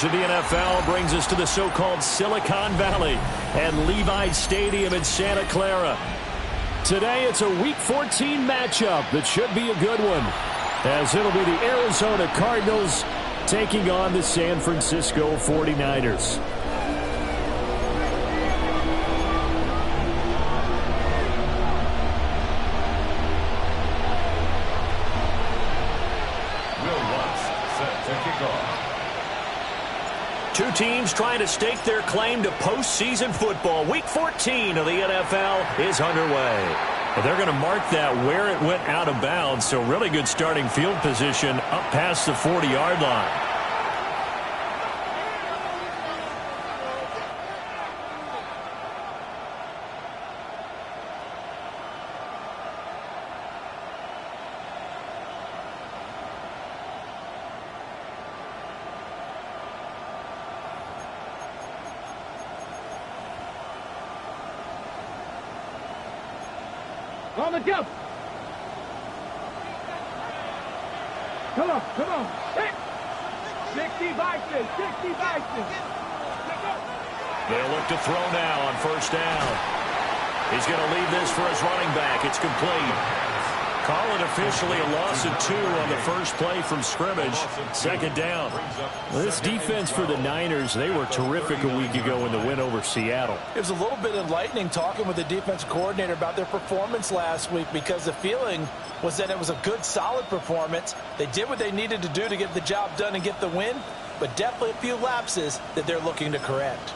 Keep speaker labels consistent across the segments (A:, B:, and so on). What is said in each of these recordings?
A: To the NFL brings us to the so-called Silicon Valley and Levi Stadium in Santa Clara. Today it's a Week 14 matchup that should be a good one, as it'll be the Arizona Cardinals taking on the San Francisco 49ers. Two teams trying to stake their claim to postseason football. Week 14 of the NFL is underway. Well, they're going to mark that where it went out of bounds, so really good starting field position up past the 40-yard line.
B: On the jump. Come on. Hit. 60 Bison.
A: They'll look to throw now on first down. He's going to leave this for his running back. It's complete. Call it officially a loss of 2 on the first play from scrimmage. Second down. Well, this defense for the Niners, they were terrific a week ago in the win over Seattle.
C: It was a little bit enlightening talking with the defense coordinator about their performance last week, because the feeling was that it was a good, solid performance. They did what they needed to do to get the job done and get the win, but definitely a few lapses that they're looking to correct.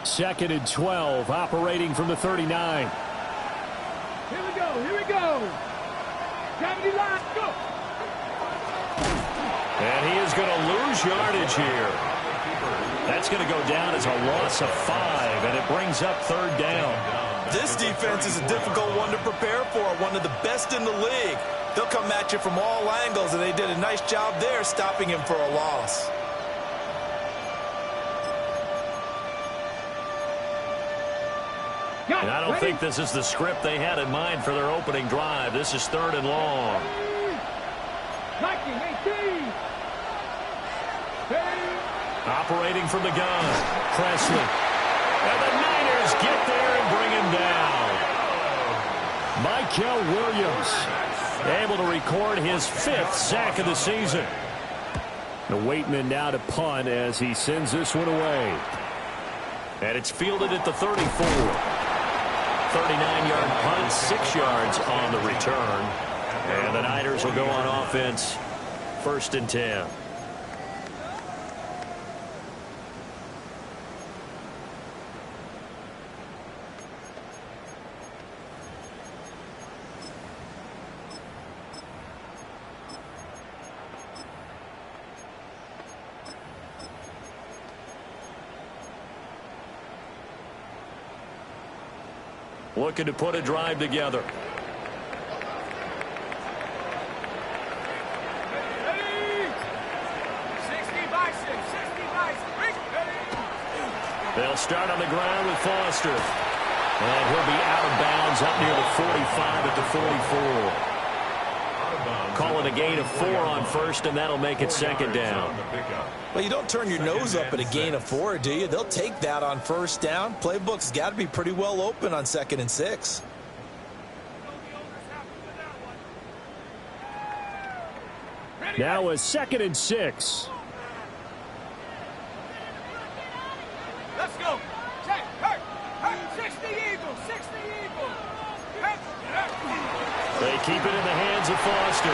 A: Second and 12, operating from the 39.
B: Here we go. Gravity line, go.
A: And he is going to lose yardage here. That's going to go down as a loss of 5, and it brings up third down.
D: This defense is a difficult one to prepare for, one of the best in the league. They'll come at you from all angles, and they did a nice job there stopping him for a loss.
A: And I don't think this is the script they had in mind for their opening drive. This is third and long. Operating from the gun, Presley. And the Niners get there and bring him down. Michael Williams able to record his 5th sack of the season. The Waitman now to punt as he sends this one away. And it's fielded at the 34. 39-yard punt, 6 yards on the return. And the Niners will go on offense, 1st and 10. Looking to put a drive together. They'll start on the ground with Foster. And he'll be out of bounds up near the 45 at the 44. Call it a gain of 4 on first, and that'll make it second down.
C: Well, you don't turn your nose up at a gain of 4, do you? They'll take that on first down. Playbook's got to be pretty well open on 2nd and 6.
A: Now a 2nd and 6.
B: Let's go. Check. Hurt. 60 Eagles.
A: They keep it in the hands of Foster.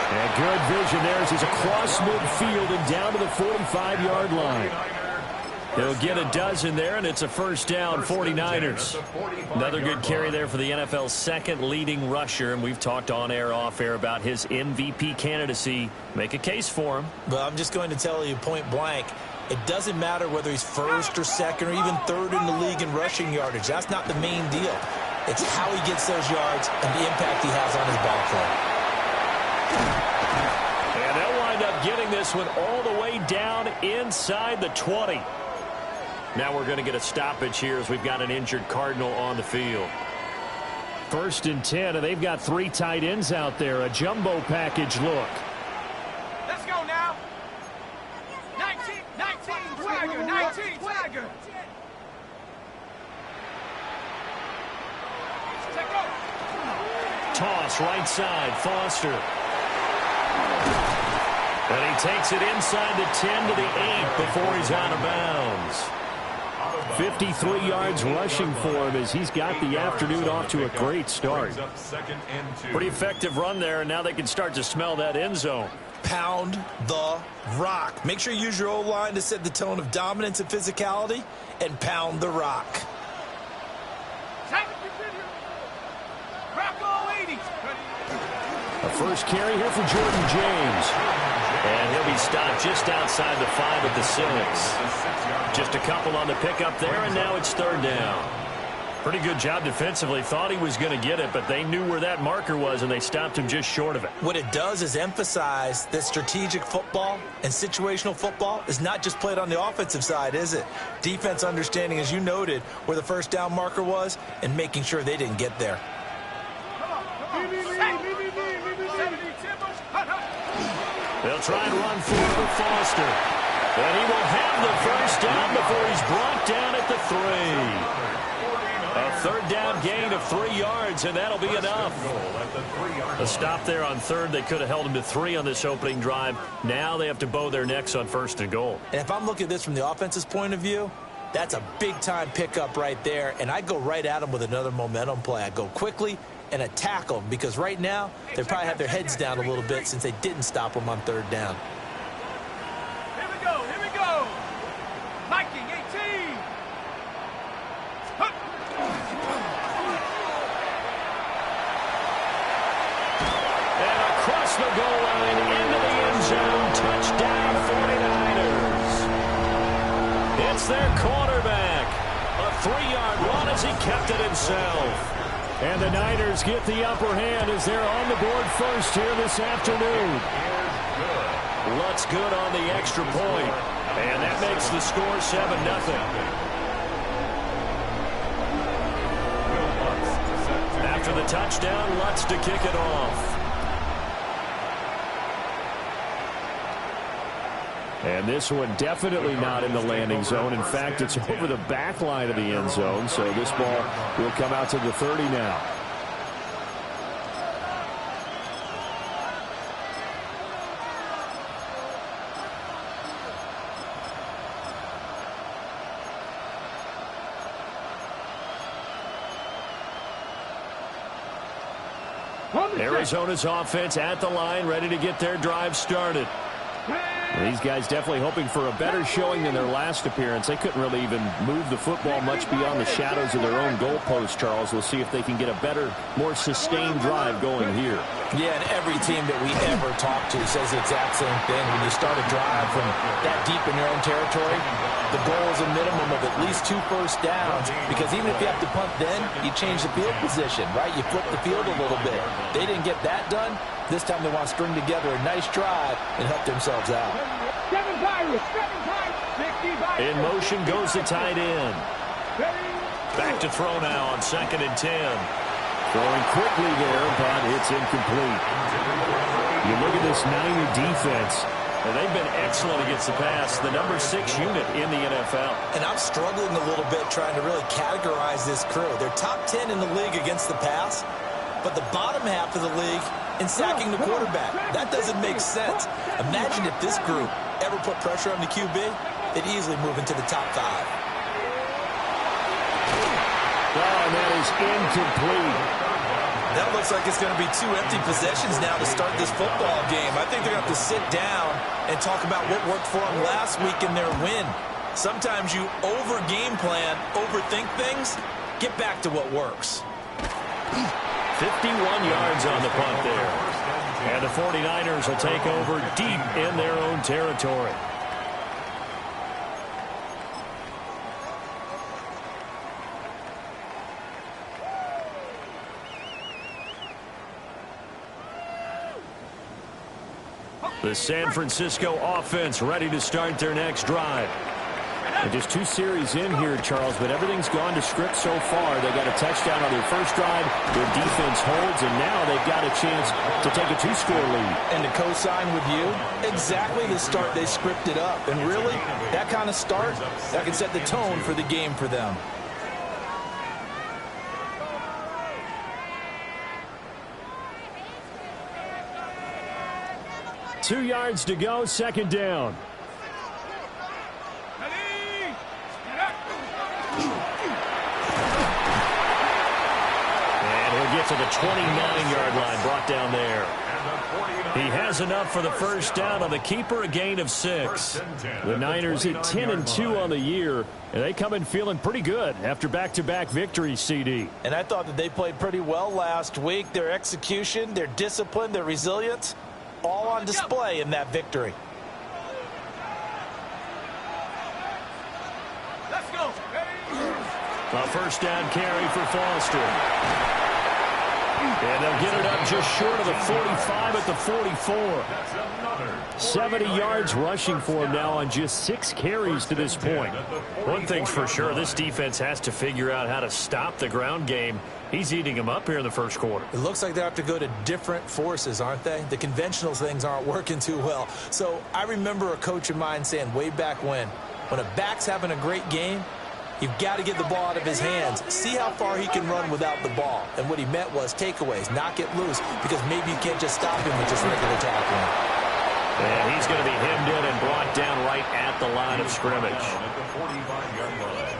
A: And good vision there as he's across midfield and down to the 45-yard line. They'll get a dozen there, and it's a first down, 49ers. Another good carry there for the NFL's 2nd leading rusher, and we've talked on air, off air about his MVP candidacy. Make a case for him.
C: But I'm just going to tell you point blank, it doesn't matter whether he's 1st or 2nd or even 3rd in the league in rushing yardage. That's not the main deal. It's how he gets those yards and the impact he has on his ball club.
A: And they'll wind up getting this one all the way down inside the 20. Now we're going to get a stoppage here as we've got an injured Cardinal on the field. 1st and 10, and they've got 3 tight ends out there. A jumbo package look.
B: Let's go now. 19, swagger, 19, swagger. Check go.
A: Toss right side, Foster. And he takes it inside the 10 to the 8 before he's out of bounds. 53 yards rushing for him as he's got the afternoon off to a great start. Pretty effective run there, and now they can start to smell that end zone.
D: Pound the rock. Make sure you use your O-line to set the tone of dominance and physicality, and pound the rock.
A: A first carry here for Jordan James. And he'll be stopped just outside the 5 at the 6. Just a couple on the pickup there, and now it's 3rd down. Pretty good job defensively. Thought he was going to get it, but they knew where that marker was, and they stopped him just short of it.
D: What it does is emphasize that strategic football and situational football is not just played on the offensive side, is it? Defense understanding, as you noted, where the first down marker was and making sure they didn't get there.
A: They'll try and run forward with Foster. And he will have the first down before he's brought down at the 3. A 3rd down gain of 3 yards, and that'll be enough. A stop there on 3rd. They could have held him to 3 on this opening drive. Now they have to bow their necks on 1st and goal.
D: And if I'm looking at this from the offense's point of view, that's a big-time pickup right there, and I go right at them with another momentum play. I go quickly and attack them, because right now they probably have their heads down a little bit since they didn't stop them on 3rd down.
B: Here we go. Mikey, 18.
A: And across the goal line into the end zone. Touchdown 49ers. It's their quarterback. A 3-yard run as he kept it himself. And the Niners get the upper hand as they're on the board first here this afternoon. Lutz good on the extra point. And that makes the score 7-0. After the touchdown, Lutz to kick it off. And this one definitely not in the landing zone. In fact, it's over the back line of the end zone. So this ball will come out to the 30 now. Arizona's offense at the line, ready to get their drive started. These guys definitely hoping for a better showing than their last appearance. They couldn't really even move the football much beyond the shadows of their own goalpost, Charles. We'll see if they can get a better, more sustained drive going here.
C: Yeah, and every team that we ever talk to says the exact same thing. When you start a drive from that deep in your own territory, the goal is a minimum of at least 2 first downs, because even if you have to punt then, you change the field position, right? You flip the field a little bit. They didn't get that done. This time they want to string together a nice drive and help themselves out.
A: In motion goes the tight end. Back to throw now on 2nd and 10. Throwing quickly there, but it's incomplete. You look at this Niner defense, and they've been excellent against the pass. The number 6 unit in the NFL.
D: And I'm struggling a little bit trying to really categorize this crew. They're top 10 in the league against the pass, but the bottom half of the league in sacking the quarterback. That doesn't make sense. Imagine if this group ever put pressure on the QB, they'd easily move into the top 5.
A: Oh, and that is incomplete.
D: That looks like it's going to be 2 empty possessions now to start this football game. I think they're going to have to sit down and talk about what worked for them last week in their win. Sometimes you over-game plan, overthink things. Get back to what works.
A: 51 yards on the punt there. And the 49ers will take over deep in their own territory. The San Francisco offense ready to start their next drive. And just 2 series in here, Charles, but everything's gone to script so far. They got a touchdown on their first drive. Their defense holds, and now they've got a chance to take a 2-score lead.
C: And to co-sign with you, exactly the start they scripted up. And really, that kind of start, that can set the tone for the game for them.
A: Two yards to go, second down. And he'll get to the 29-yard line, brought down there. He has enough for the first down on the keeper, a gain of 6. The Niners at 10-2 on the year, and they come in feeling pretty good after back-to-back victories, CD.
C: And I thought that they played pretty well last week. Their execution, their discipline, their resilience, all on display in that victory.
B: Let's go.
A: A first down carry for Foster. And they'll get it up just short of the 45 at the 44. 70 yards rushing for him now on just 6 carries to this point. One thing's for sure, this defense has to figure out how to stop the ground game. He's eating them up here in the first quarter.
D: It looks like they have to go to different forces, aren't they? The conventional things aren't working too well. So I remember a coach of mine saying way back when a back's having a great game, you've got to get the ball out of his hands. See how far he can run without the ball. And what he meant was takeaways, knock it loose, because maybe you can't just stop him with just regular tackling.
A: And he's going to be hemmed in and brought down right at the line of scrimmage.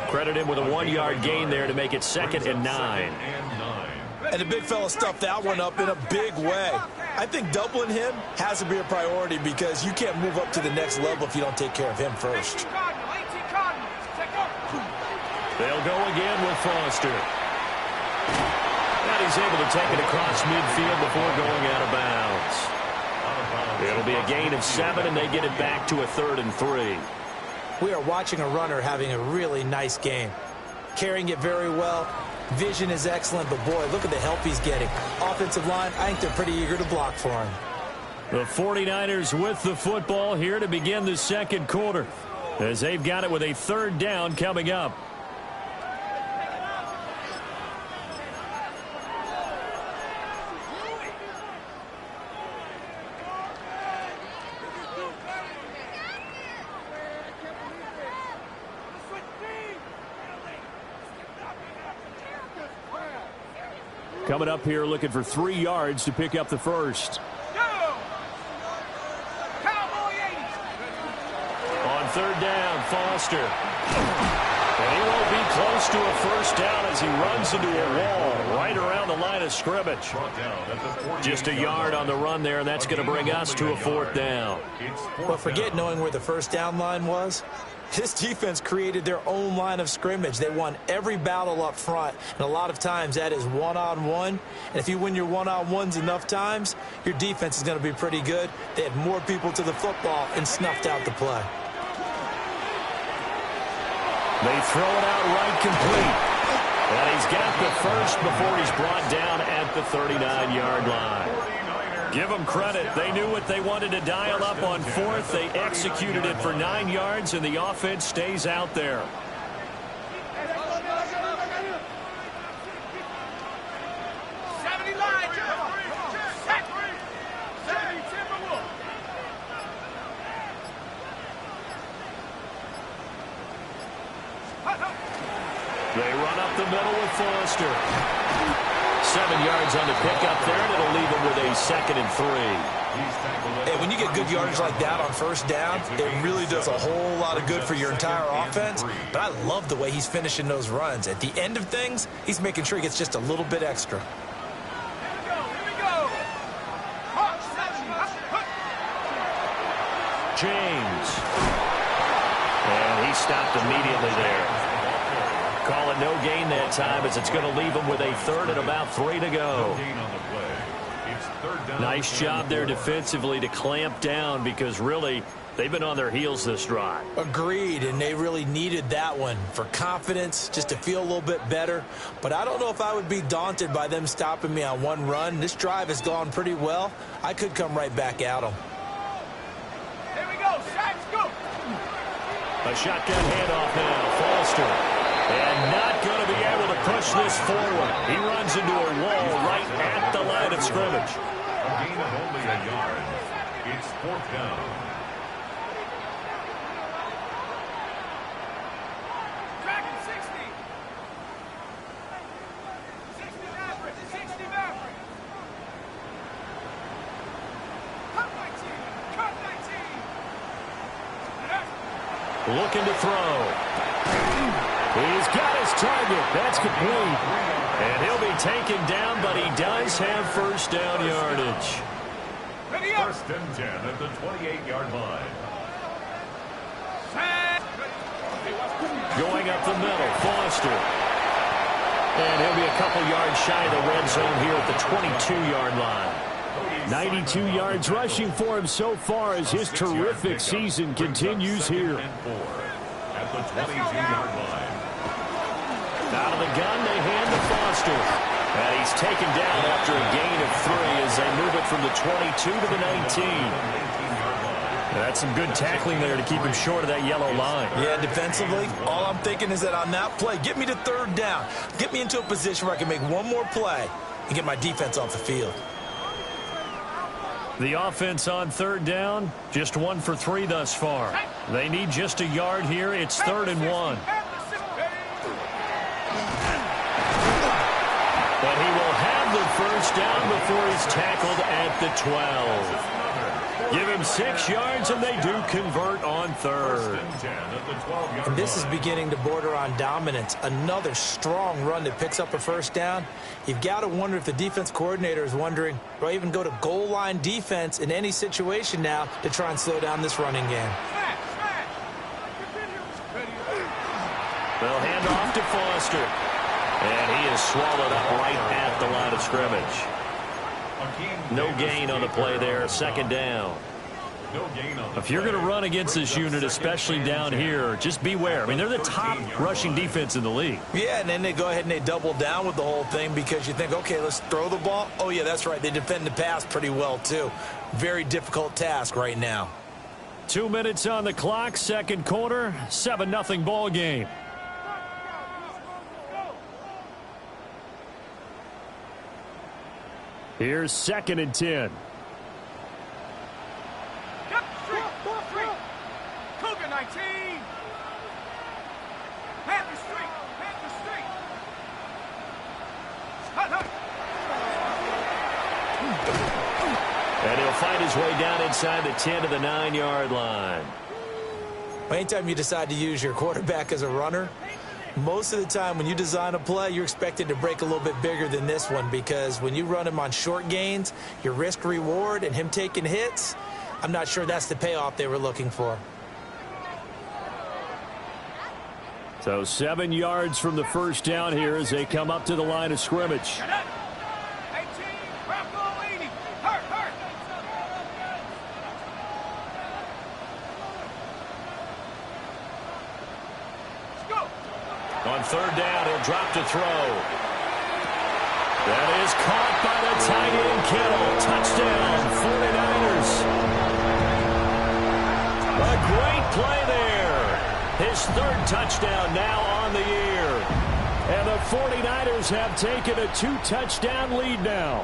A: Credit him with a 1-yard gain there to make it 2nd and 9.
D: And the big fella stuffed that one up in a big way. I think doubling him has to be a priority because you can't move up to the next level if you don't take care of him first.
A: They'll go again with Foster. And he's able to take it across midfield before going out of bounds. It'll be a gain of 7, and they get it back to a 3rd and 3.
D: We are watching a runner having a really nice game. Carrying it very well. Vision is excellent, but boy, look at the help he's getting. Offensive line, I think they're pretty eager to block for him.
A: The 49ers with the football here to begin the second quarter, as they've got it with a 3rd down coming up. Coming up here looking for 3 yards to pick up the first. On 3rd down, Foster. And he won't be close to a first down as he runs into a wall right around the line of scrimmage. Just a yard on the run there, and that's going to bring us to a 4th down.
D: Well, forget knowing where the first down line was. This defense created their own line of scrimmage. They won every battle up front, and a lot of times that is one-on-one. And if you win your one-on-ones enough times, your defense is going to be pretty good. They had more people to the football and snuffed out the play.
A: They throw it out right complete. And he's got the first before he's brought down at the 39-yard line. Give them credit. They knew what they wanted to dial up on 4th. They executed it for 9 yards, and the offense stays out there. They run up the middle with Foster. 7 yards on the pickup there, and it'll leave them with a 2nd and 3.
D: Hey, when you get good yardage like that on first down, it really does a whole lot of good for your entire offense. But I love the way he's finishing those runs. At the end of things, he's making sure he gets just a little bit extra.
A: James. And he stopped immediately there. Call it no gain that time as it's going to leave him with a 3rd and about 3 to go. Nice job there defensively to clamp down because really they've been on their heels this drive.
D: Agreed, and they really needed that one for confidence, just to feel a little bit better. But I don't know if I would be daunted by them stopping me on one run. This drive has gone pretty well. I could come right back at them.
B: Here we go, Shaq, go.
A: A shotgun handoff now. Foster. And not going to be able to push this forward. He runs into a wall right at the line of scrimmage.
E: A gain of only a yard. It's 4th down.
B: Dragon 60. 60 Maverick. 60 Maverick. Cut 19. Cut 19.
A: Looking to throw. He's got his target. That's complete. And he'll be taken down, but he does have first down yardage.
B: Ready up.
E: 1st and 10 at the 28-yard line.
A: Going up the middle, Foster. And he'll be a couple yards shy of the red zone here at the 22-yard line. 92 yards rushing for him so far as his terrific season continues here.
E: At the 22-yard line.
A: Out of the gun, they hand to Foster. And he's taken down after a gain of 3 as they move it from the 22 to the 19. That's some good tackling there to keep him short of that yellow line.
D: Yeah, defensively, all I'm thinking is that on that play, get me to 3rd down. Get me into a position where I can make one more play and get my defense off the field.
A: The offense on 3rd down, just 1 for 3 thus far. They need just a yard here. It's 3rd and 1. But he will have the first down before he's tackled at the 12. Give him 6 yards, and they do convert on 3rd.
D: And this is beginning to border on dominance. Another strong run that picks up a first down. You've got to wonder if the defense coordinator is wondering, do I even go to goal line defense in any situation now to try and slow down this running game?
A: They'll hand off to Foster. And he is swallowed up right at the line of scrimmage. No gain on the play there. 2nd down. If you're going to run against this unit, especially down here, just beware. I mean, they're the top rushing defense in the league.
D: Yeah, and then they go ahead and they double down with the whole thing because you think, okay, let's throw the ball. Oh, yeah, that's right. They defend the pass pretty well, too. Very difficult task right now.
A: 2 minutes on the clock, 2nd quarter, 7-0 ball game. Here's 2nd and 10.
B: Cougar 19. Panther Street. Panther Street.
A: And he'll find his way down inside the 10 to the 9-yard line.
D: Anytime you decide to use your quarterback as a runner, most of the time when you design a play, you're expected to break a little bit bigger than this one because when you run him on short gains, your risk-reward and him taking hits, I'm not sure that's the payoff they were looking for.
A: So 7 yards from the first down here as they come up to the line of scrimmage.
B: 18. Bravo 80. Hurt. Let's go.
A: On 3rd down, he'll drop to throw. That is caught by the tight end, Kittle. Touchdown, 49ers. A great play there. His 3rd touchdown now on the year. And the 49ers have taken a 2-touchdown lead now.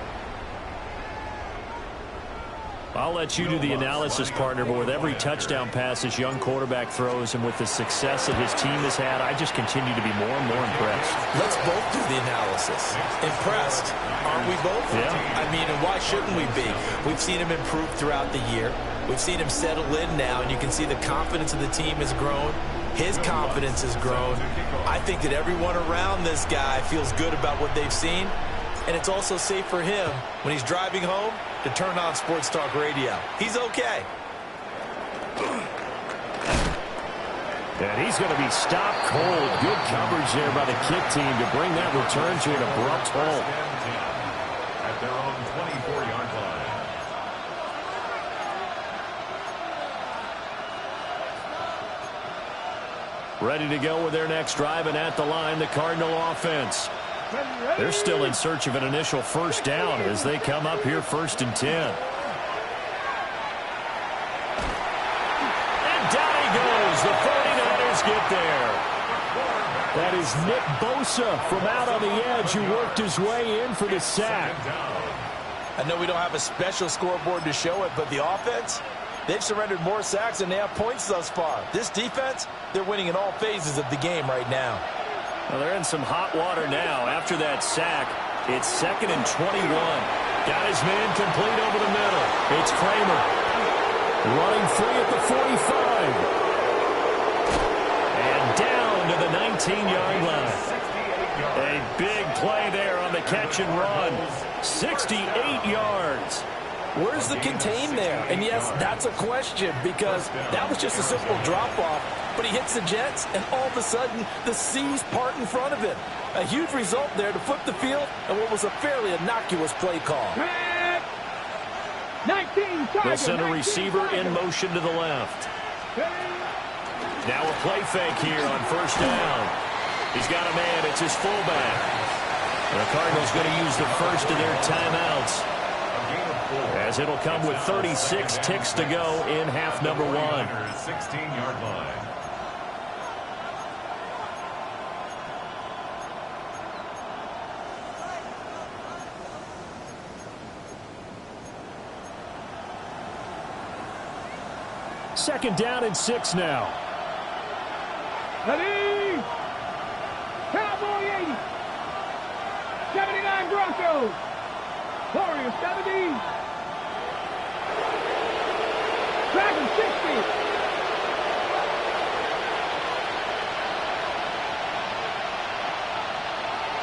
A: I'll let you do the analysis, partner, but with every touchdown pass this young quarterback throws and with the success that his team has had, I just continue to be more and more impressed.
D: Let's both do the analysis. Impressed, aren't we both?
A: Yeah.
D: I mean, and why shouldn't we be? We've seen him improve throughout the year. We've seen him settle in now, and you can see the confidence of the team has grown. His confidence has grown. I think that everyone around this guy feels good about what they've seen, and it's also safe for him when he's driving home to turn on Sports Talk Radio. He's okay.
A: And he's going to be stopped cold. Good coverage there by the kick team to bring that return to an abrupt halt.
E: At their own 24-yard line.
A: Ready to go with their next drive, and at the line, the Cardinal offense. They're still in search of an initial first down as they come up here 1st and 10. And down he goes. The 49ers get there. That is Nick Bosa from out on the edge who worked his way in for the sack.
C: I know we don't have a special scoreboard to show it, but the offense, they've surrendered more sacks than they have points thus far. This defense, they're winning in all phases of the game right now.
A: Well, they're in some hot water now. After that sack, it's 2nd and 21. Got his man complete over the middle. It's Kramer. Running free at the 45. And down to the 19-yard line. A big play there on the catch and run. 68 yards.
C: Where's the contain there? And yes, that's a question because that was just a simple drop-off. But he hits the Jets, and all of a sudden, the seas part in front of him. A huge result there to flip the field and what was a fairly innocuous play call.
B: 19,
A: They'll send a receiver in motion to the left. Now a play fake here on 1st down. He's got a man. It's his fullback. The Cardinals going to use the first of their timeouts, as it'll come with 36 ticks to go in half number 1.
E: 16-yard line.
A: Second down and 6 now.
B: Ready? Cowboy 80. 79 Broncos. Warriors 70. Dragon 60.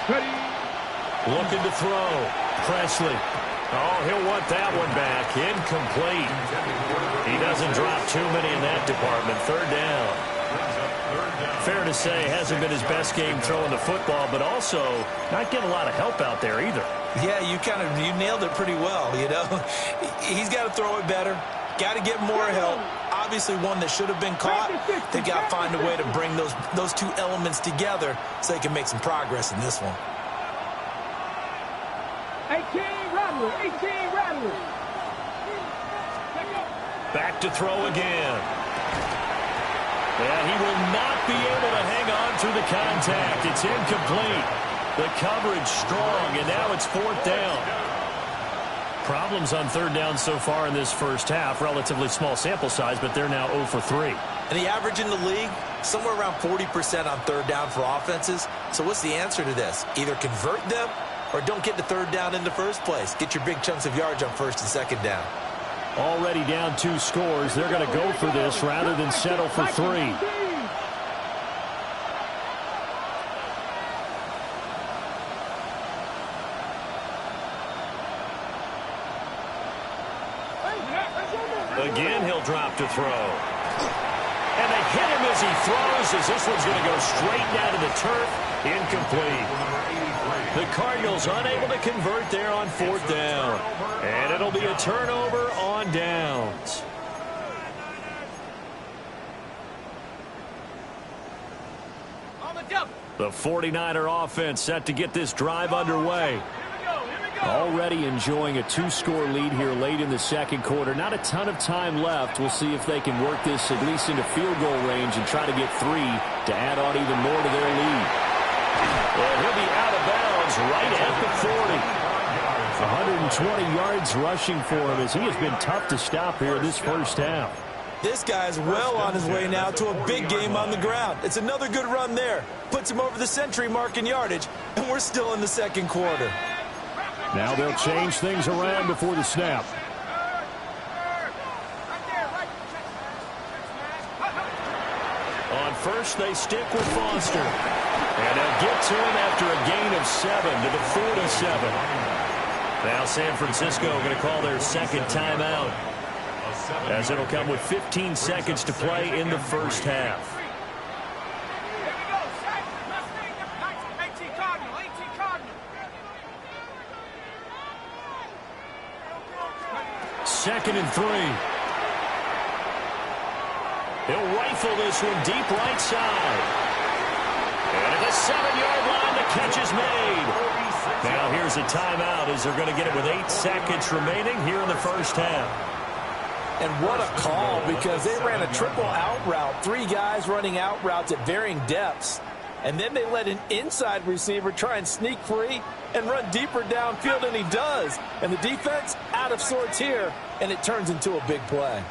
B: Ready?
A: Looking to throw. Presley. Oh, he'll want that one back. Incomplete. He doesn't drop too many in that department. 3rd down. Fair to say, hasn't been his best game throwing the football, but also not getting a lot of help out there either.
D: Yeah, you nailed it pretty well, you know. He's got to throw it better. Got to get more help. Obviously one that should have been caught. They've got to find a way to bring those two elements together so they can make some progress in this one.
B: 18 Rattler. 18 Rattler.
A: Back to throw again. And he will not be able to hang on through the contact. It's incomplete. The coverage strong, and now it's 4th down. Problems on 3rd down so far in this first half. Relatively small sample size, but they're now 0 for 3.
D: And the average in the league, somewhere around 40% on 3rd down for offenses. So what's the answer to this? Either convert them or don't get to 3rd down in the first place. Get your big chunks of yards on 1st and 2nd down.
A: Already down 2 scores. They're going to go for this rather than settle for 3. Again, he'll drop to throw. And they hit him as he throws, as this one's going to go straight down to the turf. Incomplete. The Cardinals unable to convert there on 4th down. And it'll be a turnover on downs.
B: On the double.
A: The 49er offense set to get this drive underway. Already enjoying a 2-score lead here late in the 2nd quarter. Not a ton of time left. We'll see if they can work this at least into field goal range and try to get 3 to add on even more to their lead. Well, he'll be out of bounds right at the 40. 120 yards rushing for him as he has been tough to stop here this first half.
D: This guy's well on his way now to a big game on the ground. It's another good run there. Puts him over the century mark in yardage, and we're still in the 2nd quarter.
A: Now they'll change things around before the snap. On 1st, they stick with Foster. And they'll get to him after a gain of 7 to the 47. Now San Francisco going to call their 2nd timeout, as it'll come with 15 seconds to play in the first half. 2nd and 3. He'll rifle this one deep right side. And at the 7-yard line, the catch is made. Now here's a timeout as they're going to get it with 8 seconds remaining here in the first half.
C: And what a call, because they ran a triple out route. 3 guys running out routes at varying depths. And then they let an inside receiver try and sneak free and run deeper downfield, and he does. And the defense out of sorts here, and it turns into a big play.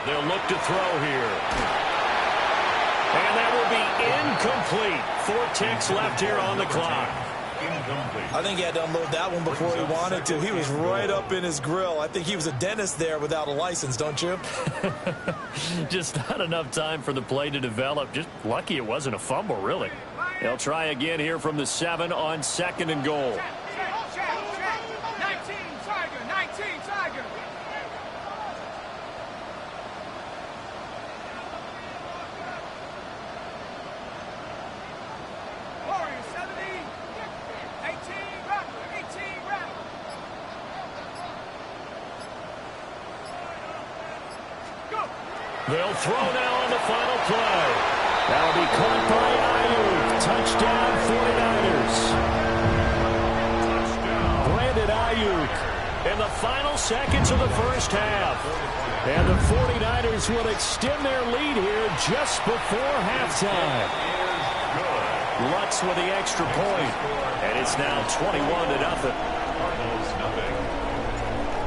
A: They'll look to throw here. And that will be incomplete. 4 ticks left here on the clock.
D: I think he had to unload that one before he wanted to. He was right up in his grill. I think he was a dentist there without a license, don't you?
A: Just not enough time for the play to develop. Just lucky it wasn't a fumble, really. They'll try again here from the 7 on 2nd and goal.
B: 19 Tiger. Warriors 70. 18 Rattler. Go.
A: They'll throw now on the final play. That'll be caught by Ayuk. Touchdown 49ers. Brandon Ayuk in the final seconds of the first half. And the 49ers will extend their lead here just before halftime. Lutz with the extra point. And it's now 21-0.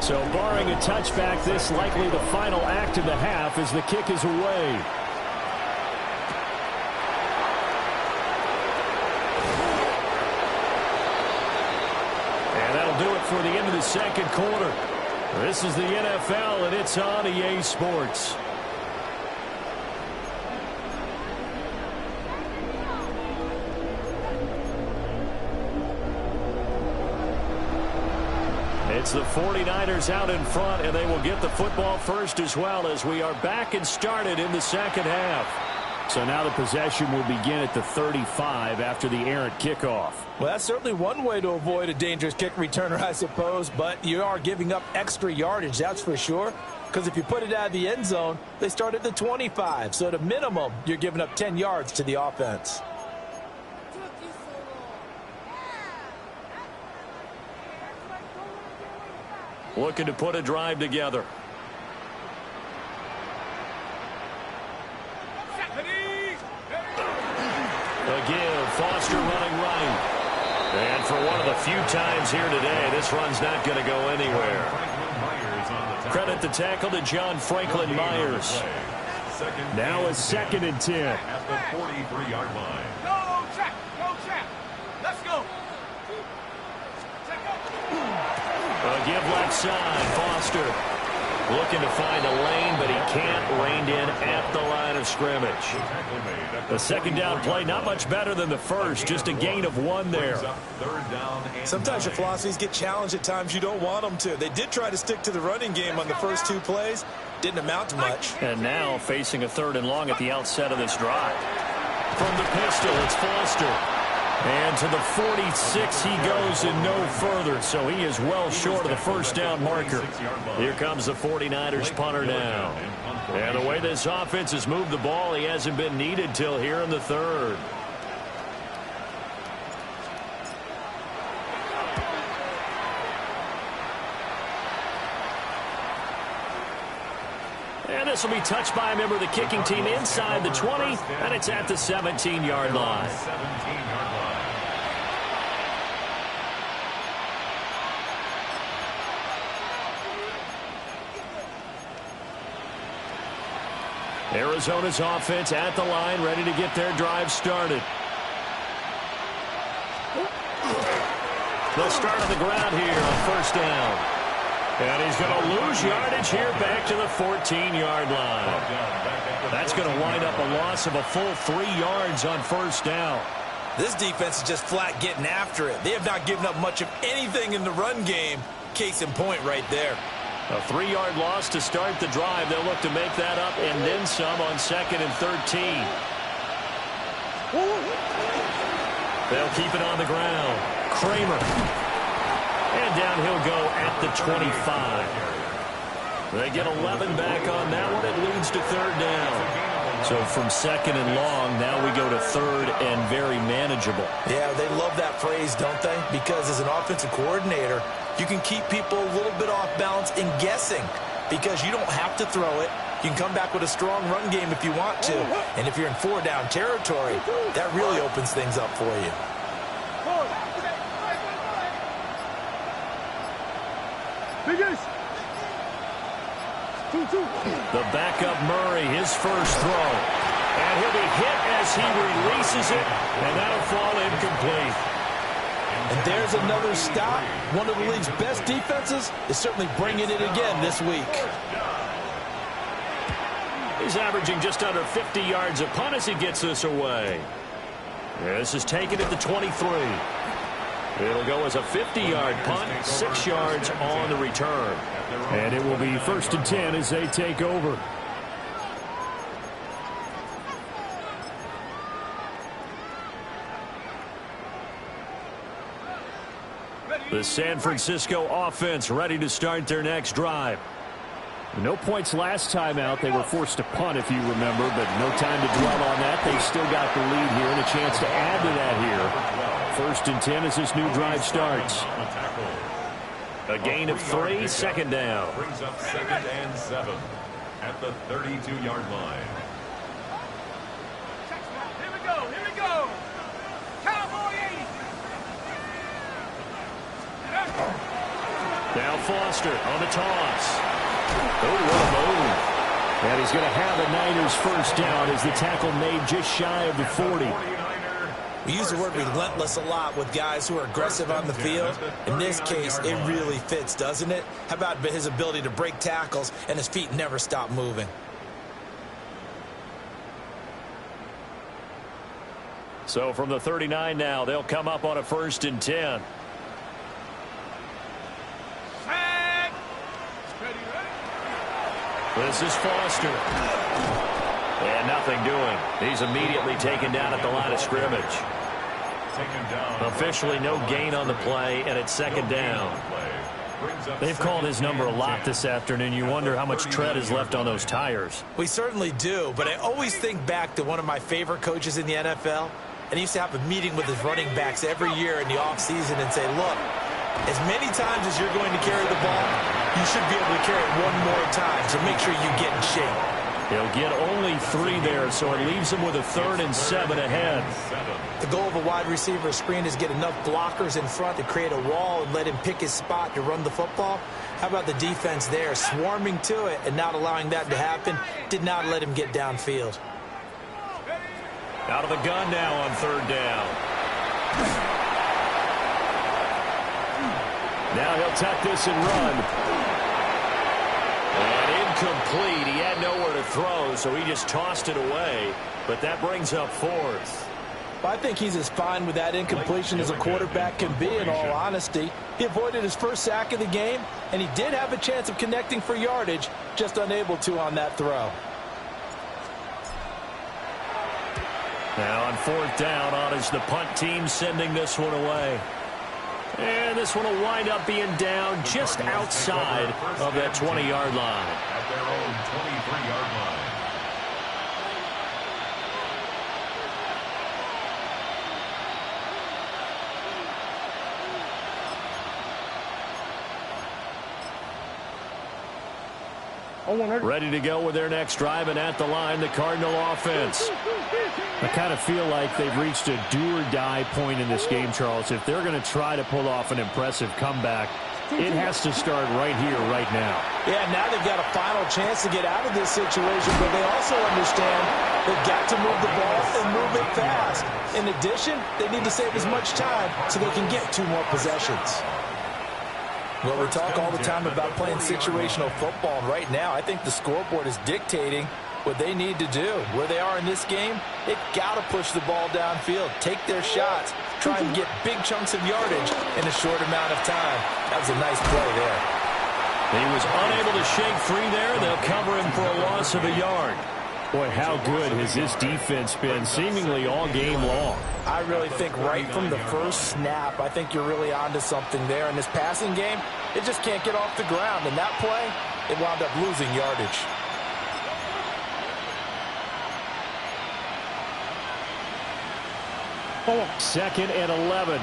A: So barring a touchback, this likely the final act of the half as the kick is away. And that'll do it for the end of the second quarter. This is the NFL, and it's on EA Sports. It's the 49ers out in front, and they will get the football first as well as we are back and started in the second half. So now the possession will begin at the 35 after the errant kickoff.
C: Well, that's certainly one way to avoid a dangerous kick returner, I suppose, but you are giving up extra yardage, that's for sure, because if you put it out of the end zone, they start at the 25. So at a minimum, you're giving up 10 yards to the offense.
A: Looking to put a drive together. Again, Foster running right. And for one of the few times here today, this run's not going to go anywhere. Credit the tackle to John Franklin Myers. Now a 2nd and 10.
E: At the 43-yard line.
B: Go, check. Let's go.
A: A give left side. Foster looking to find a lane, but he can't rein in at the line of scrimmage. The second down play, not much better than the first, just a gain of 1 there.
D: Sometimes your philosophies get challenged at times you don't want them to. They did try to stick to the running game on the first 2 plays. Didn't amount to much.
A: And now facing a 3rd and long at the outset of this drive. From the pistol, it's Foster. And to the 46 he goes and no further, so he is well short of the first down marker. Here comes the 49ers punter now. And the way this offense has moved the ball, he hasn't been needed till here in the 3rd. And this will be touched by a member of the kicking team inside the 20, and it's at the 17-yard line. Arizona's offense at the line, ready to get their drive started. They'll start on the ground here on first down. And he's going to lose yardage here back to the 14-yard line. That's going to wind up a loss of a full 3 yards on first down.
D: This defense is just flat getting after it. They have not given up much of anything in the run game. Case in point right there.
A: A 3-yard loss to start the drive. They'll look to make that up and then some on 2nd and 13. They'll keep it on the ground. Kramer. And down he'll go at the 25. They get 11 back on that one. It leads to 3rd down. So from second and long, now we go to third and very manageable.
D: Yeah, they love that phrase, don't they? Because as an offensive coordinator, you can keep people a little bit off balance and guessing because you don't have to throw it. You can come back with a strong run game if you want to. And if you're in 4-down territory, that really opens things up for you.
A: The backup Murray, his first throw. And he'll be hit as he releases it, and that'll fall incomplete.
C: And there's another stop. One of the league's best defenses is certainly bringing it again this week.
A: He's averaging just under 50 yards a punt as he gets this away. This is taken at the 23. It'll go as a 50-yard punt, 6 yards on the return.
F: And it will be 1st and 10 as they take over.
A: The San Francisco offense ready to start their next drive.
F: No points last time out. They were forced to punt, if you remember, but no time to dwell on that. They still got the lead here and a chance to add to that here. 1st and 10 as this new drive starts.
A: A gain of 3, second down.
E: Brings up 2nd and 7 at the 32-yard line.
B: Here we go, here we go. Cowboy 80.
A: Now Foster on the toss. Oh, what a move.
F: And he's going to have a Niners first down as the tackle made just shy of the 40.
D: We use the word relentless a lot with guys who are aggressive on the field. In this case, it really fits, doesn't it? How about his ability to break tackles and his feet never stop moving?
A: So from the 39 now, they'll come up on a 1st and 10. This is Foster. And nothing doing. He's immediately taken down at the line of scrimmage. Officially no gain on the play, and it's 2nd down. They've called his number a lot this afternoon. You wonder how much tread is left on those tires.
D: We certainly do, but I always think back to one of my favorite coaches in the NFL, and he used to have a meeting with his running backs every year in the offseason and say, look, as many times as you're going to carry the ball, you should be able to carry it one more time, so make sure you get in shape.
A: He'll get only 3 there, so it leaves him with a 3rd and 7 ahead.
D: The goal of a wide receiver screen is get enough blockers in front to create a wall and let him pick his spot to run the football. How about the defense there, swarming to it and not allowing that to happen? Did not let him get downfield.
A: Out of the gun now on 3rd down. Now he'll tuck this and run. And incomplete. He had nowhere to throw, so he just tossed it away. But that brings up 4th.
C: I think he's as fine with that incompletion as a quarterback can be, in all honesty. He avoided his first sack of the game, and he did have a chance of connecting for yardage, just unable to on that throw.
A: Now on 4th down, on is the punt team sending this one away. And this one will wind up being down just outside of that 20-yard line.
E: At their own 23-yard line.
A: Ready to go with their next drive, and at the line, the Cardinal offense.
F: I kind of feel like they've reached a do-or-die point in this game, Charles. If they're going to try to pull off an impressive comeback, it has to start right here, right now.
C: Yeah, now they've got a final chance to get out of this situation, but they also understand they've got to move the ball and move it fast. In addition, they need to save as much time so they can get 2 more possessions.
D: Well, we talk all the time about playing situational football, and right now I think the scoreboard is dictating what they need to do. Where they are in this game, they've got to push the ball downfield, take their shots, try and get big chunks of yardage in a short amount of time. That was a nice play there.
A: He was unable to shake free there. They'll cover him for a loss of a yard.
F: Boy, how good has this defense been seemingly all game long?
C: I really think right from the first snap, I think you're really onto something there. In this passing game, it just can't get off the ground. In that play, it wound up losing yardage.
F: 2nd and 11.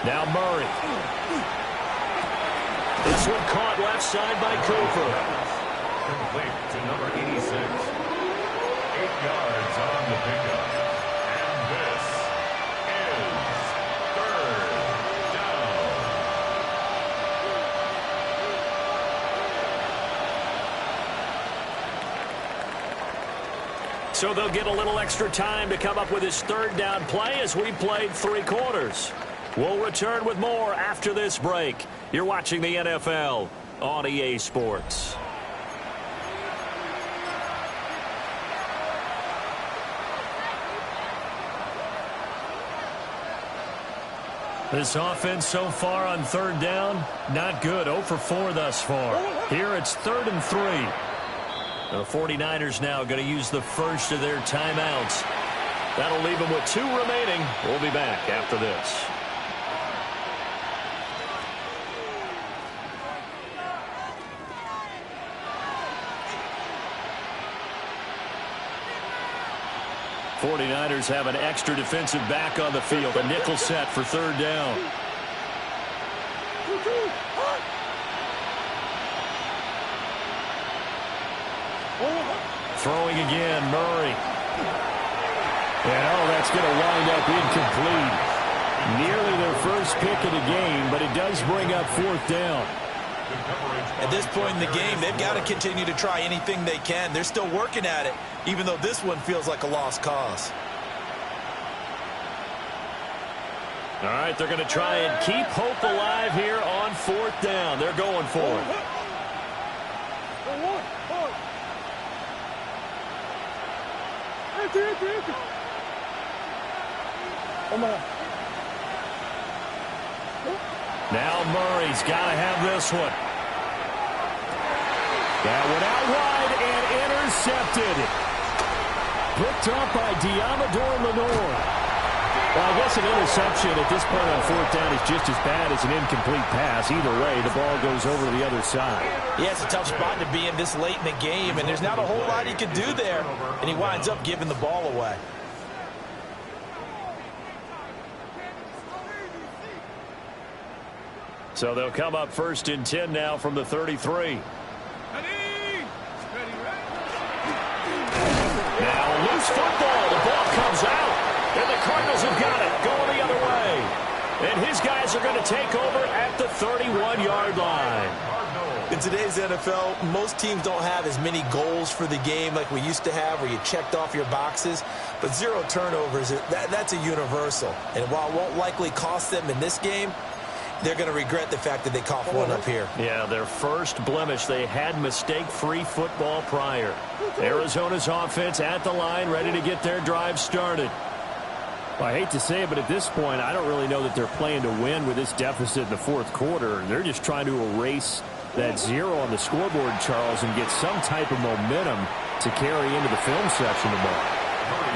F: Now Murray. This one caught left side by Cooper.
E: Complete to number 86. 8 yards on the pickup. And this is 3rd down.
A: So they'll get a little extra time to come up with his 3rd down play as we played 3 quarters. We'll return with more after this break. You're watching the NFL on EA Sports. This offense so far on 3rd down, not good. 0 for 4 thus far. Here it's 3rd and 3. The 49ers now going to use the first of their timeouts. That'll leave them with 2 remaining. We'll be back after this. '49ers have an extra defensive back on the field. A nickel set for 3rd down. Throwing again, Murray. And that's going to wind up incomplete. Nearly their first pick of the game, but it does bring up 4th down.
D: At this point in the game, they've got to continue to try anything they can. They're still working at it, even though this one feels like a lost cause.
A: All right, they're going to try and keep hope alive here on 4th down. They're going for it. Now Murray's got to have this one.
F: That went out wide and intercepted. Picked up by Diamador Lenore. Well, I guess an interception at this point on 4th down is just as bad as an incomplete pass. Either way, the ball goes over to the other side.
C: Yeah, it's a tough spot to be in this late in the game, and there's not a whole lot he can do there, and he winds up giving the ball away.
A: So they'll come up 1st and 10 now from the 33. Now loose football. The ball comes out. And the Cardinals have got it, going the other way. And his guys are going to take over at the 31-yard line.
D: In today's NFL, most teams don't have as many goals for the game like we used to have where you checked off your boxes. But 0 turnovers, that's a universal. And while it won't likely cost them in this game, they're going to regret the fact that they coughed one up here.
A: Yeah, their first blemish. They had mistake-free football prior. Arizona's offense at the line, ready to get their drive started.
F: Well, I hate to say it, but at this point, I don't really know that they're playing to win with this deficit in the 4th quarter. They're just trying to erase that 0 on the scoreboard, Charles, and get some type of momentum to carry into the film section tomorrow.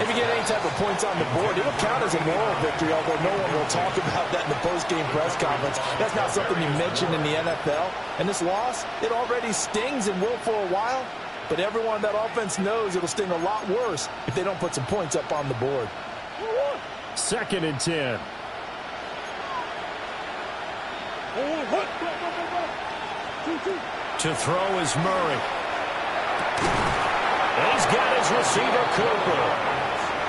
C: If you get any type of points on the board, it'll count as a moral victory, although no one will talk about that in the post-game press conference. That's not something you mention in the NFL. And this loss, it already stings and will for a while, but everyone on that offense knows it'll sting a lot worse if they don't put some points up on the board.
F: 2nd and 10.
A: To throw is Murray. And he's got his receiver, Cooper.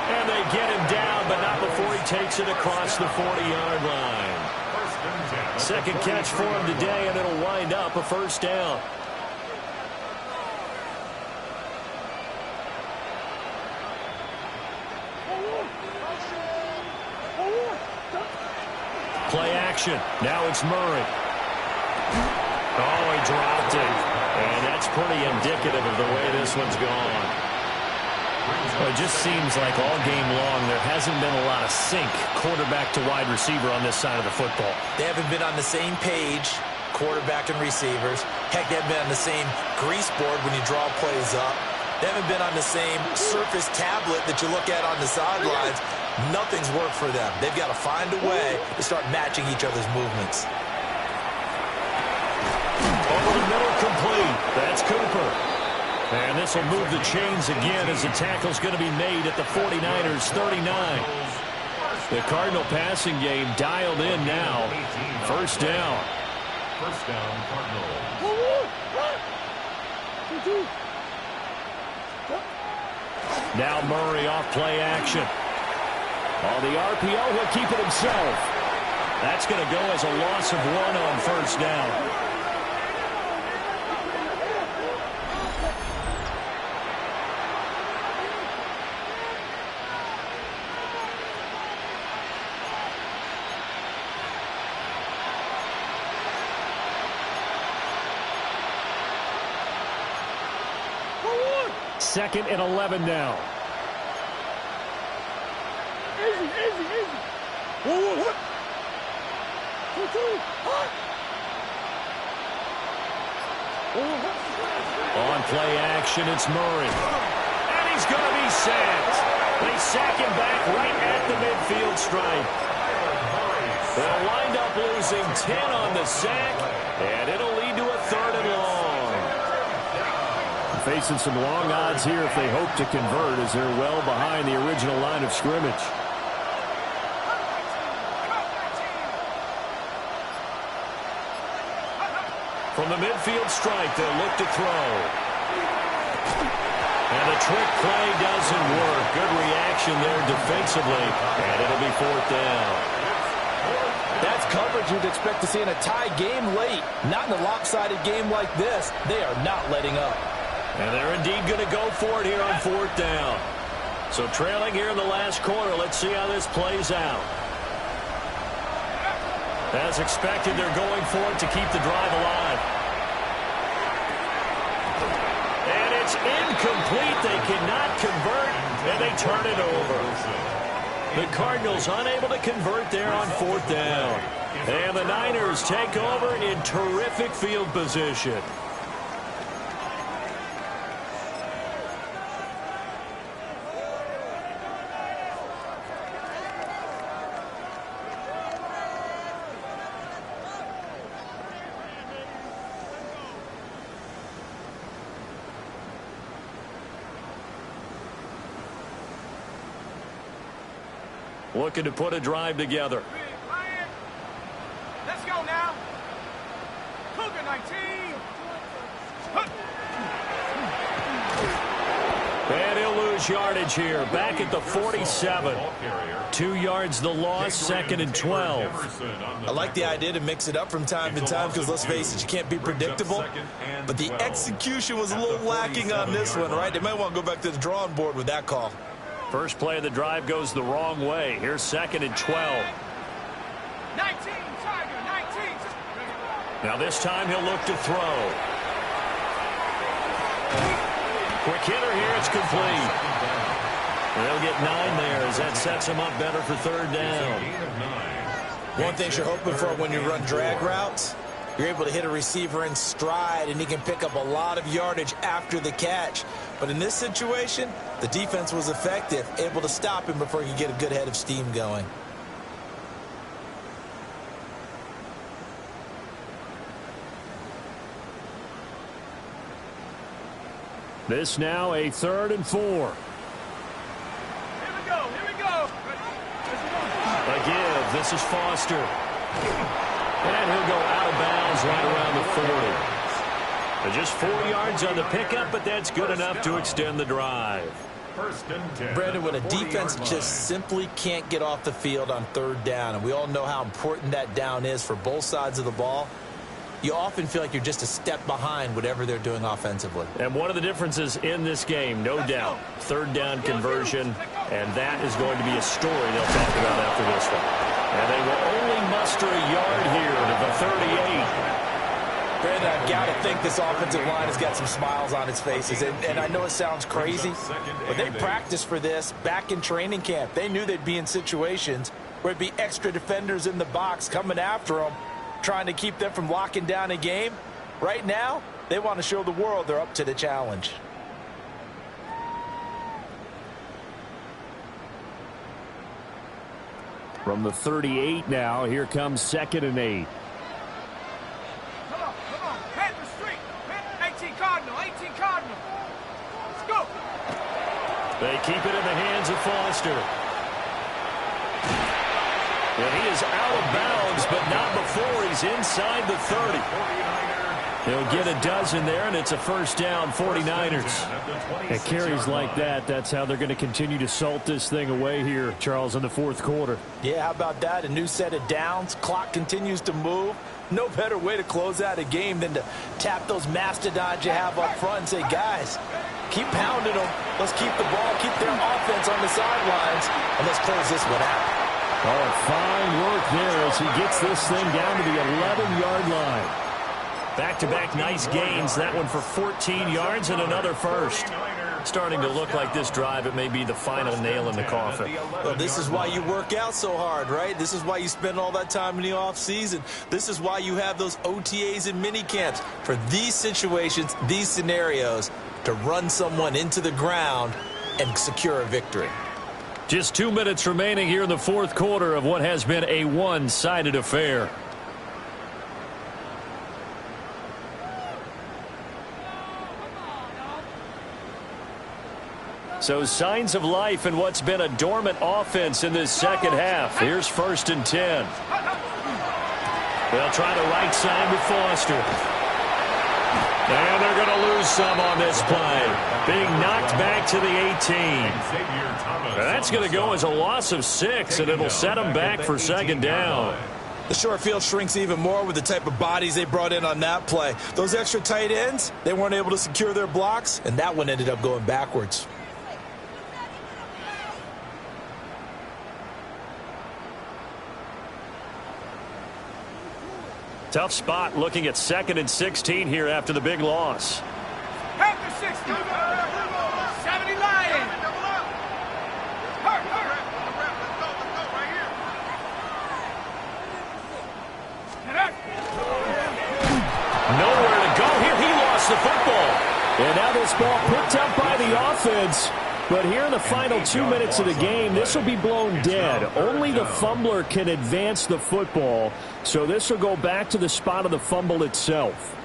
A: And they get him down, but not before he takes it across the 40-yard line. Second catch for him today, and it'll wind up a 1st down. Play action. Now it's Murray. Oh, he dropped it. And that's pretty indicative of the way this one's gone. Well, it just seems like all game long there hasn't been a lot of sync quarterback to wide receiver on this side of the football.
D: They haven't been on the same page, quarterback and receivers. Heck, they haven't been on the same grease board when you draw plays up. They haven't been on the same surface tablet that you look at on the sidelines. Nothing's worked for them. They've got to find a way to start matching each other's movements.
A: Over the middle, complete. That's Cooper. And this will move the chains again as the tackle's going to be made at the 49ers 39. The Cardinal passing game dialed in now. First down.
E: First down, Cardinals.
A: Now Murray off play action. On the RPO, he'll keep it himself. That's going to go as a loss of 1 on first down.
F: Second and 11 now.
A: On play action, it's Murray. And he's going to be sacked. They sack him back right at the midfield stripe. They'll wind up losing 10 on the sack, and it'll lead to a 3rd and long.
F: Facing some long odds here if they hope to convert as they're well behind the original line of scrimmage.
A: From the midfield stripe, they'll look to throw. And the trick play doesn't work. Good reaction there defensively, and it'll be 4th down.
C: That's coverage you'd expect to see in a tie game late. Not in a lopsided game like this. They are not letting up.
A: And they're indeed going to go for it here on 4th down. So trailing here in the last quarter, let's see how this plays out. As expected, they're going for it to keep the drive alive. And it's incomplete. They cannot convert, and they turn it over. The Cardinals unable to convert there on 4th down. And the Niners take over in terrific field position. Looking to put a drive together.
B: Let's go now. Cougar 19.
A: And he'll lose yardage here. Back at the 47. 2 yards the loss, 2nd and 12.
D: I like the idea to mix it up from time to time because, let's face it, you can't be predictable. But the execution was a little lacking on this one, right? They might want to go back to the drawing board with that call.
A: First play of the drive goes the wrong way. Here's 2nd and 12.
B: 19, Tiger, 19.
A: Now this time he'll look to throw. Quick hitter here, it's complete. They'll get 9 there as that sets him up better for 3rd down.
D: One thing you're hoping for when you run drag routes, you're able to hit a receiver in stride, and he can pick up a lot of yardage after the catch. But in this situation, the defense was effective, able to stop him before he could get a good head of steam going.
F: This now a 3rd and 4.
B: Here we go.
A: A give. This is Foster. And he'll go out of bounds right around the 40. Just 4 yards on the pickup, but that's good enough to extend the drive.
D: Brandon, when a defense just simply can't get off the field on 3rd down, and we all know how important that down is for both sides of the ball, you often feel like you're just a step behind whatever they're doing offensively.
A: And one of the differences in this game, no doubt, 3rd down conversion, and that is going to be a story they'll talk about after this one. And they will only muster a yard here to the 38.
C: Brandon, I've got to think this offensive line has got some smiles on its faces. And I know it sounds crazy, but they practiced for this back in training camp. They knew they'd be in situations where it'd be extra defenders in the box coming after them, trying to keep them from locking down a game. Right now, they want to show the world they're up to the challenge.
F: From the 38 now, here comes 2nd and 8.
B: Come on. Head the street. 18 Cardinal. 18 Cardinal. Let's go.
A: They keep it in the hands of Foster. And he is out of bounds, but not before he's inside the 30. He'll get a dozen there, and it's a first down, 49ers.
F: At carries like that, that's how they're going to continue to salt this thing away here, Charles, in the fourth quarter.
C: Yeah, how about that? A new set of downs. Clock continues to move. No better way to close out a game than to tap those mastodons you have up front and say, guys, keep pounding them. Let's keep the ball, keep their offense on the sidelines, and let's close this one out.
F: Oh, fine work there as he gets this thing down to the 11-yard line.
A: Back-to-back nice gains. That one for 14 yards and another first. Starting to look like this drive, it may be the final nail in the coffin.
D: Well, this is why you work out so hard, right? This is why you spend all that time in the offseason. This is why you have those OTAs and mini camps for these situations, these scenarios, to run someone into the ground and secure a victory.
A: Just 2 minutes remaining here in the fourth quarter of what has been a one-sided affair. So signs of life in what's been a dormant offense in this second half. Here's 1st and 10. They'll try the right side with Foster. And they're going to lose some on this play. Being knocked back to the 18. That's going to go as a loss of 6, and it'll set them back for 2nd down.
D: The short field shrinks even more with the type of bodies they brought in on that play. Those extra tight ends, they weren't able to secure their blocks, and that one ended up going backwards.
A: Tough spot looking at 2nd and 16 here after the big loss.
B: After 60. 70 Lions. Hurt.
A: Nowhere to go here. He lost the football.
F: And now this ball picked up by the offense. But here in the final 2 minutes of the game, this will be blown dead. Only the fumbler can advance the football. So this will go back to the spot of the fumble itself.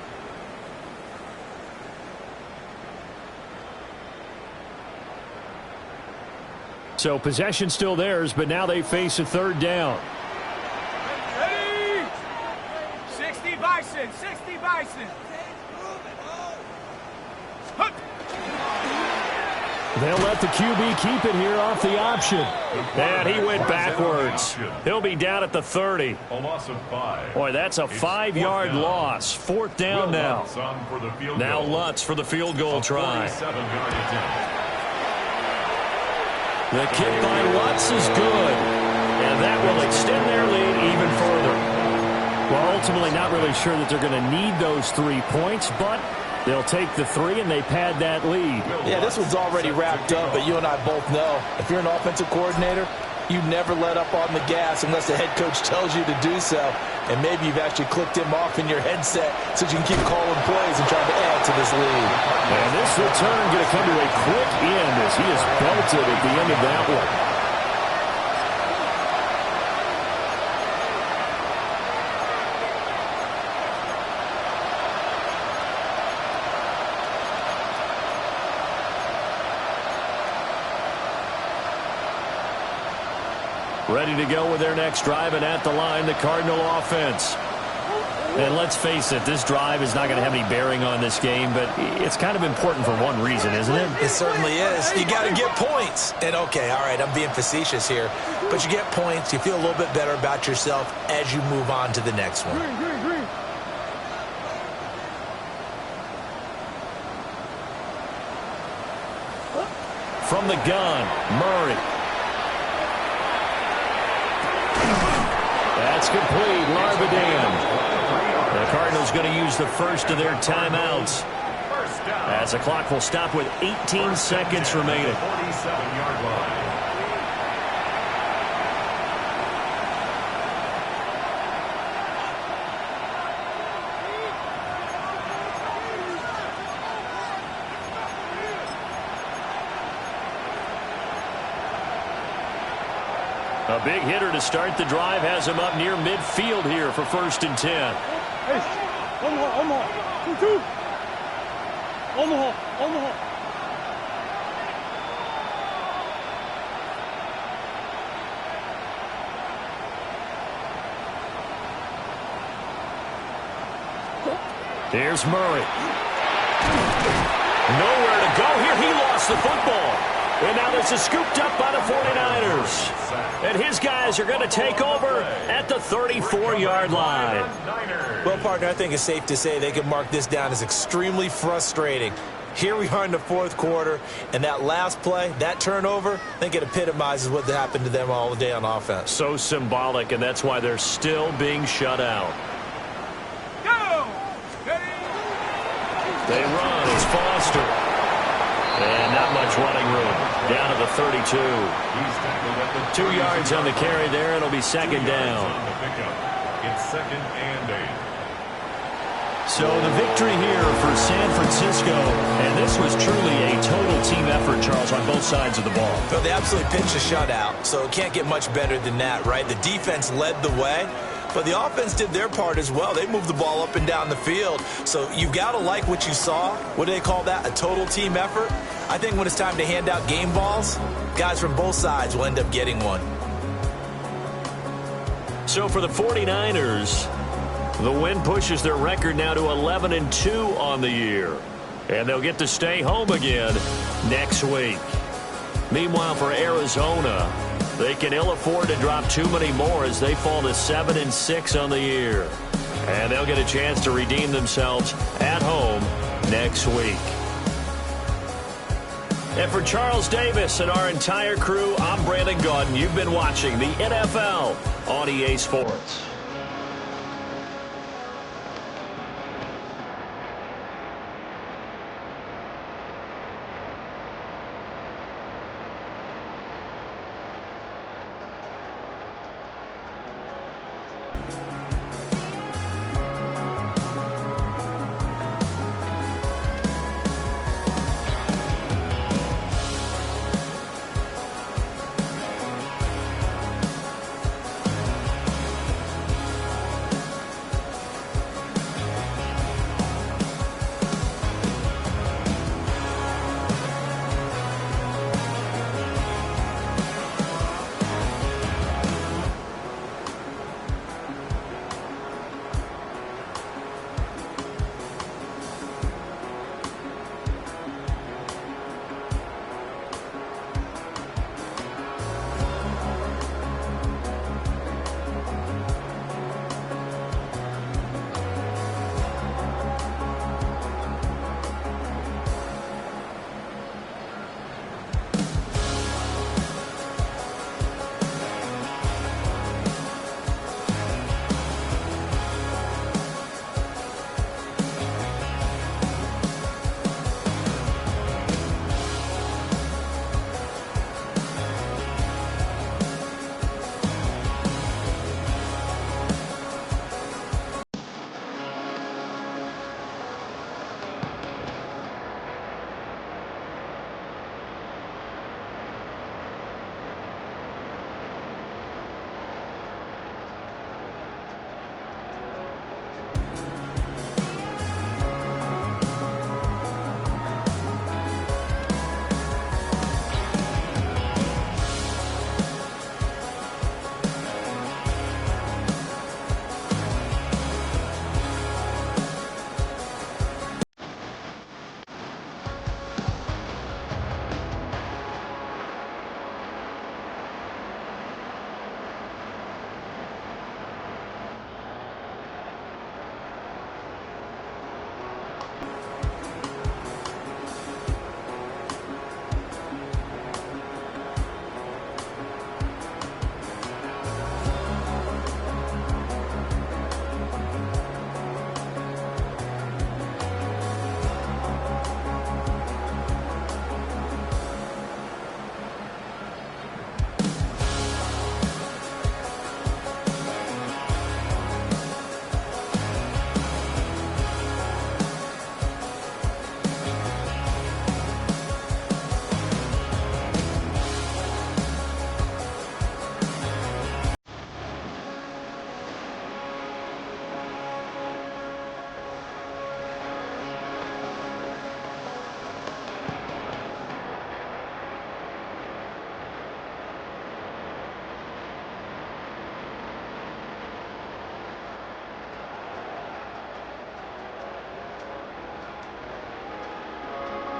F: So possession still theirs, but now they face a 3rd down.
B: Ready? 60 Bison. 60 Bison.
F: They'll let the QB keep it here off the option.
A: And he went backwards. He'll be down at the 30.
E: A loss of 5.
A: Boy, that's a 5-yard loss. 4th down now. Now Lutz for the field goal try. The kick by Lutz is good. And that will extend their lead even further.
F: Well, ultimately not really sure that they're going to need those 3 points, but they'll take the 3 and they pad that lead.
C: Yeah, this one's already wrapped up, but you and I both know if you're an offensive coordinator, you never let up on the gas unless the head coach tells you to do so. And maybe you've actually clicked him off in your headset so you can keep calling plays and trying to add to this lead.
F: And this return going to come to a quick end as he is belted at the end of that one. Ready to go with their next drive, and at the line, the Cardinal offense.
A: And let's face it, this drive is not going to have any bearing on this game, but it's kind of important for one reason, isn't it?
D: It certainly is. You got to get points. And, okay, all right, I'm being facetious here. But you get points. You feel a little bit better about yourself as you move on to the next one.
A: From the gun, Murray. That's complete. Larbadan. The Cardinals going to use the first of their timeouts as the clock will stop with 18 seconds remaining.
E: 47-yard line.
A: A big hitter to start the drive has him up near midfield here for 1st and 10.
G: Hey, one more. 2. One more.
A: Here's Murray. Nowhere to go here. He lost the football. And now this is scooped up by the 49ers. And his guys are going to take over at the 34-yard line.
D: Well, partner, I think it's safe to say they can mark this down as extremely frustrating. Here we are in the 4th quarter, and that last play, that turnover, I think it epitomizes what happened to them all day on offense.
A: So symbolic, and that's why they're still being shut out.
B: Go!
A: They run. It's Foster. And not much running room. Down to the 32. 2 yards on the carry there. It'll be 2nd down.
E: It's 2nd and 8.
A: So the victory here for San Francisco, and this was truly a total team effort, Charles, on both sides of the ball.
D: So they absolutely pitched a shutout, so it can't get much better than that, right? The defense led the way, but the offense did their part as well. They moved the ball up and down the field, so you've got to like what you saw. What do they call that? A total team effort? I think when it's time to hand out game balls, guys from both sides will end up getting one.
A: So for the 49ers, the win pushes their record now to 11-2 on the year. And they'll get to stay home again next week. Meanwhile, for Arizona, they can ill afford to drop too many more as they fall to 7-6 on the year. And they'll get a chance to redeem themselves at home next week. And for Charles Davis and our entire crew, I'm Brandon Gaudin. You've been watching the NFL on EA Sports.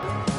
A: Bye.